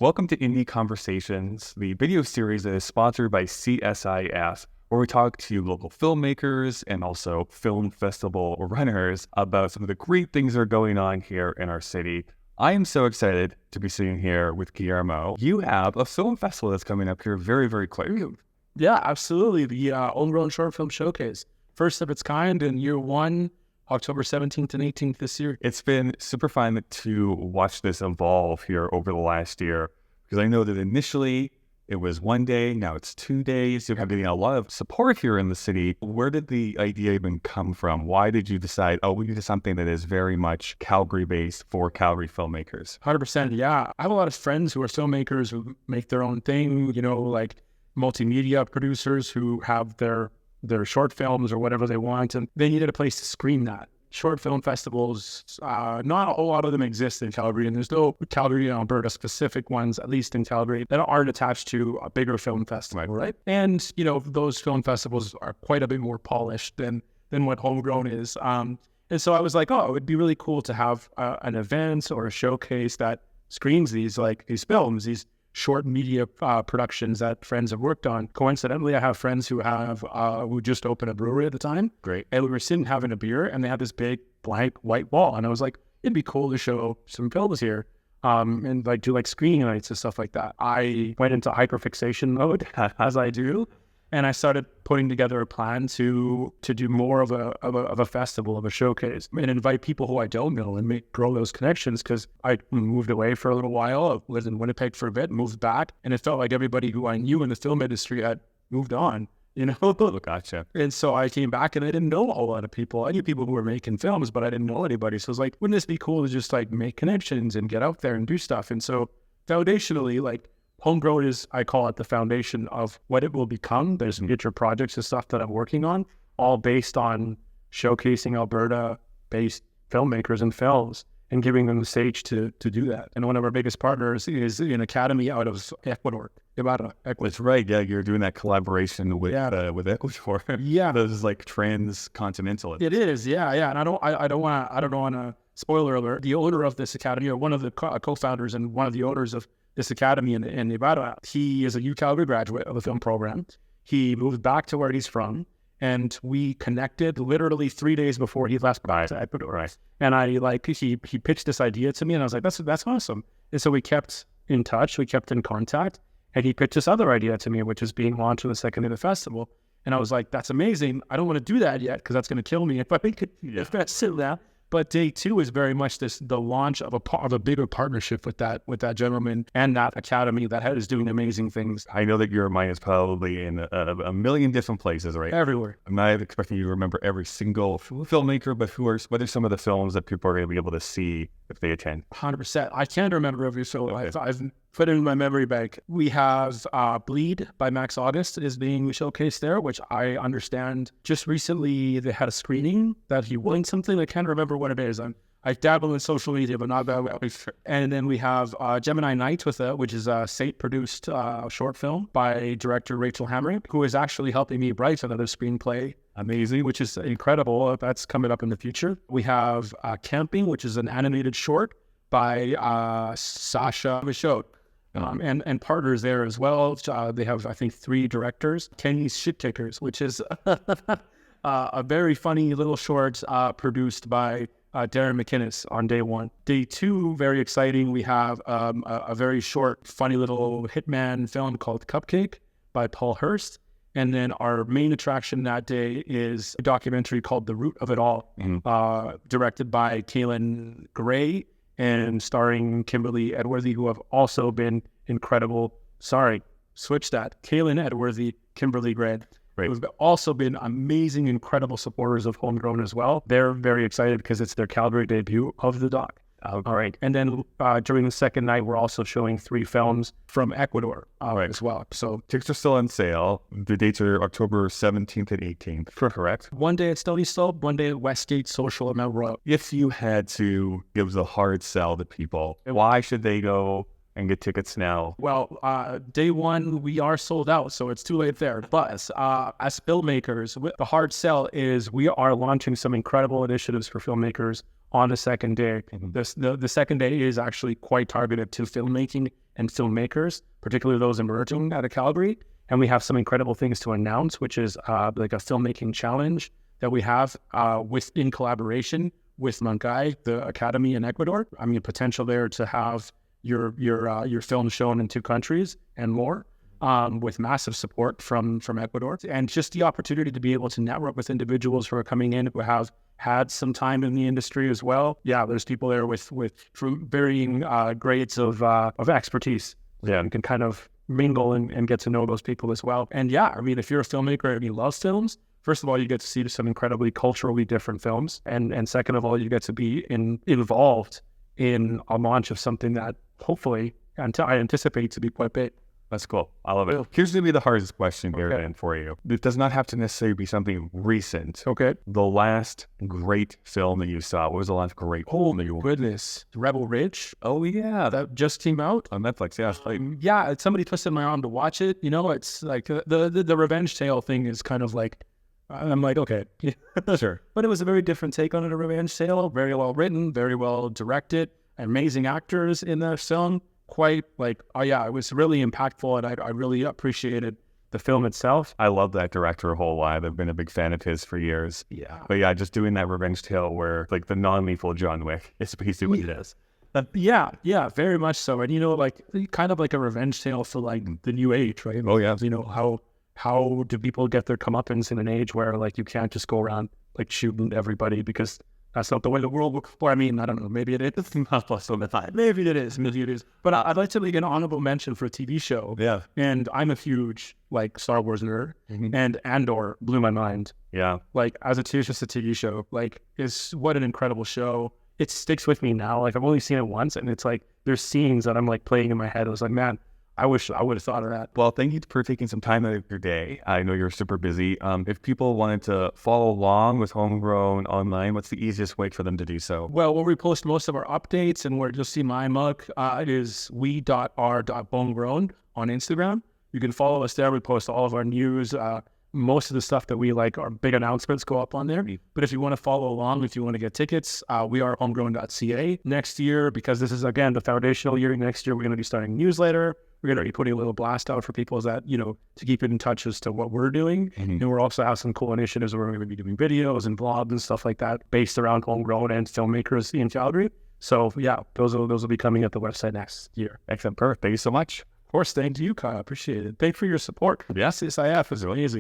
Welcome to Indie Conversations, the video series that is sponsored by CSIF, where we talk to local filmmakers and also film festival runners about some of the great things that are going on here in our city. I am so excited to be sitting here with Guillermo. You have a film festival that's coming up here very, very quickly. Yeah, absolutely. The Homegrown Film Showcase, first of its kind in year one, October 17th and 18th this year. It's been super fun to watch this evolve here over the last year, because I know that initially it was 1 day, now it's 2 days. You're getting a lot of support here in the city. Where did the idea even come from? Why did you decide, we need something that is very much Calgary-based for Calgary filmmakers? 100%, yeah. I have a lot of friends who are filmmakers who make their own thing, like multimedia producers who have their short films or whatever they want, and they needed a place to screen that. Short film festivals, not a whole lot of them exist in Calgary, and there's no Calgary and Alberta specific ones, at least in Calgary, that aren't attached to a bigger film festival, right? And, those film festivals are quite a bit more polished than what Homegrown is. And so I was like, it would be really cool to have an event or a showcase that screens these films, these short media productions that friends have worked on. Coincidentally, I have friends who just opened a brewery at the time. Great. And we were sitting having a beer, and they had this big blank white wall. And I was like, it'd be cool to show some films here, and do screening nights and stuff like that. I went into hyperfixation mode, as I do, and I started putting together a plan to do more of a festival, of a showcase, and invite people who I don't know and grow those connections, because I moved away for a little while. I lived in Winnipeg for a bit, moved back, and it felt like everybody who I knew in the film industry had moved on, Gotcha. And so I came back, and I didn't know a whole lot of people. I knew people who were making films, but I didn't know anybody. So I was like, wouldn't this be cool to just make connections and get out there and do stuff? And so foundationally, Homegrown is, I call it the foundation of what it will become. There's some future projects and stuff that I'm working on, all based on showcasing Alberta-based filmmakers and films and giving them the stage to do that. And one of our biggest partners is an academy out of Ecuador. Ecuador. That's right. Yeah, you're doing that collaboration with Ecuador. Yeah, this is transcontinental. It is. Yeah. And I don't want to spoiler alert. The owner of this academy, or one of the co-founders and one of the owners of this academy in Nevada, he is a UCalgary graduate of the film program. He moved back to where he's from, and we connected literally 3 days before he left to Ecuador. Right. And he pitched this idea to me, and I was like, that's awesome. And so we kept in touch, we kept in contact, and he pitched this other idea to me, which is being launched on the second day of the festival. And I was like, that's amazing. I don't want to do that yet, because that's going to kill me if I could invest in that. But day two is very much the launch of a bigger partnership with that gentleman and that academy that is doing amazing things. I know that your mind is probably in a million different places, right? Everywhere. I'm not expecting you to remember every single filmmaker, but what are some of the films that people are going to be able to see if they attend? 100%. I can't remember every film. I've put it in my memory bank. We have Bleed by Max August is being showcased there, which I understand just recently they had a screening that he won something. I can't remember what it is. I dabble in social media, but not that well. And then we have Gemini Night which is a Sate-produced short film by director Rachel Hamrick, who is actually helping me write another screenplay. Amazing. Which is incredible. That's coming up in the future. We have Camping, which is an animated short by Sasha Michaud. And partners there as well. They have, I think, 3 directors. Kenny's Shit Kickers, which is a very funny little short produced by Darren McInnes on day one. Day two, very exciting. We have a very short, funny little hitman film called Cupcake by Paul Hurst. And then our main attraction that day is a documentary called The Root of It All, directed by Kaylin Gray and starring Kimberly Edworthy, who have also been incredible. Kaylin Edworthy, Kimberly Gray, who've also been amazing, incredible supporters of Homegrown as well. They're very excited because it's their Calgary debut of the doc. All right. And then during the second night, we're also showing 3 films from Ecuador as well. So tickets are still on sale. The dates are October 17th and 18th. Correct. One day at Stony Slope, one day at Westgate Social at Mount Royal. If you had to give the hard sell to people, why should they go and get tickets now? Well, day one, we are sold out, so it's too late there. But as filmmakers, the hard sell is we are launching some incredible initiatives for filmmakers on the second day. The second day is actually quite targeted to filmmaking and filmmakers, particularly those emerging out of Calgary. And we have some incredible things to announce, which is like a filmmaking challenge that we have in collaboration with Moncai, the Academy in Ecuador. I mean, potential there to have your film shown in 2 countries and more. With massive support from Ecuador, and just the opportunity to be able to network with individuals who are coming in who have had some time in the industry as well. Yeah, there's people there with varying grades of expertise. Yeah, and can kind of mingle and get to know those people as well. And yeah, I mean, if you're a filmmaker and you love films, first of all, you get to see some incredibly culturally different films, and second of all, you get to be involved in a launch of something that hopefully, I anticipate to be quite big. That's cool. I love it. Here's going to be the hardest question here then for you. It does not have to necessarily be something recent. Okay. The last great film that you saw, what was the last great film that you watched? Goodness. Rebel Ridge. Oh, yeah. That just came out. On Netflix, yeah. Yeah, somebody twisted my arm to watch it. You know, it's like the revenge tale thing is kind of like, I'm like, okay. Sure. But it was a very different take on it, a revenge tale. Very well written, very well directed, amazing actors in the film. Quite like, oh yeah, it was really impactful, and I really appreciated the film itself. I love that director whole life. I've been a big fan of his for years. Yeah. But yeah, just doing that revenge tale where like the non-lethal John Wick is basically what it is. Yeah, very much so. And you know, like kind of like a revenge tale for like the new age, right? Oh yeah. You know, how do people get their comeuppance in an age where like you can't just go around like shooting everybody because that's not the way the world works. Or I mean, I don't know. Maybe it is. Maybe it is. But I'd like to make an honorable mention for a TV show. Yeah. And I'm a huge like Star Wars nerd, and Andor blew my mind. Yeah. Like as it's just a TV show, like what an incredible show. It sticks with me now. Like I've only seen it once, and it's like there's scenes that I'm like playing in my head. I was like, man, I wish I would have thought of that. Well, thank you for taking some time out of your day. I know you're super busy. If people wanted to follow along with Homegrown online, what's the easiest way for them to do so? Well, where we post most of our updates and where you'll see my mug is we.r.homegrown on Instagram. You can follow us there. We post all of our news. Most of the stuff that we like, our big announcements go up on there. But if you want to follow along, if you want to get tickets, we are homegrown.ca. Next year, because this is, again, the foundational year, next year we're going to be starting a newsletter. We're going to be putting a little blast out for people that, you know, to keep it in touch as to what we're doing. And we're also have some cool initiatives where we're going to be doing videos and vlogs and stuff like that based around homegrown and filmmakers in Calgary. So yeah, those will be coming at the website next year. Excellent. Perfect. Thank you so much. Of course, thank you, Kyle. Appreciate it. Thank you for your support. Yes, CSIF is amazing.